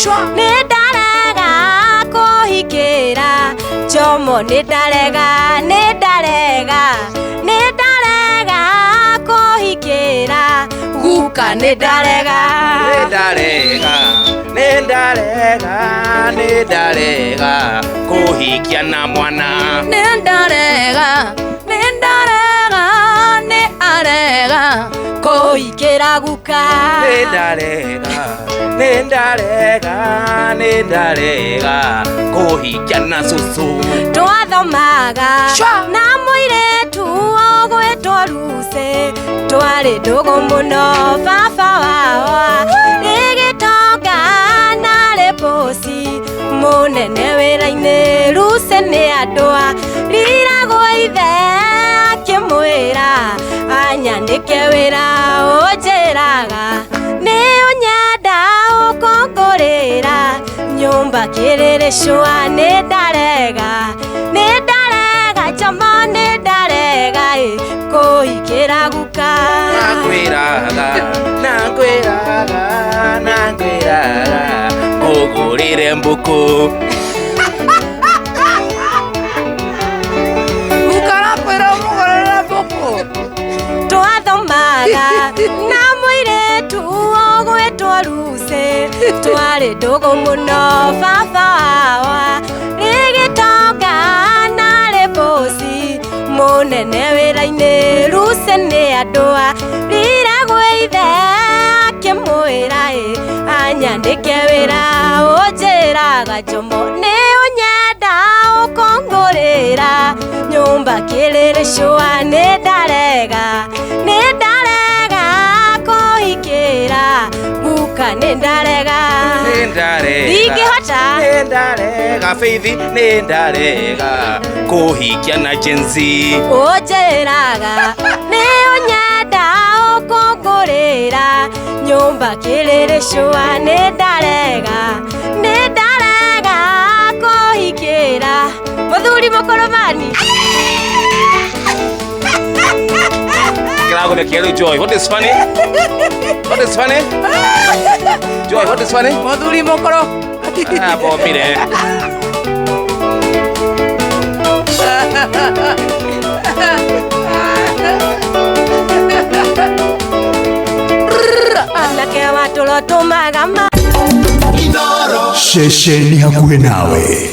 Nedarega kohikera Jomo nedarega kohikera Guka nedarega kohikia na mwana Nedarega kohikera guka Nedarega kohikia na susu Twathomaga na muiretu ogwetwo Lucy twari ndugu muno baba wawa rigitonga nari bosi munene wira-ini Lucy ni andua riragwo ithe akimwira anyandike wira unjiraga ni unyenda ukongorira nyumba kiriricwa nedarega Jomo nedarega kohikera guka nakwiraga ugurire mbuku Twathomaga na muiretu ogwetwo Lucy twari ndugu muno baba wawa rigitonga nari bosi munene wira-ini Lucy ni andua riragwo ithe akimwira anyandike wira unjiraga Jomo ni unyenda ukongorira nyumba kiriricwa nedarega kohikera guka nedarega Nedarega Faith nedarega kohikia na jenzi unjiraga ni unyenda ukongorira nyumba kiriricwa nedarega kohikera muthuri mukoromani Joy, what is funny? What is funny? Joy, what is funny? muthuri mukoro Bo mire anake watulo tumaga Shesheni hakuwe nawe.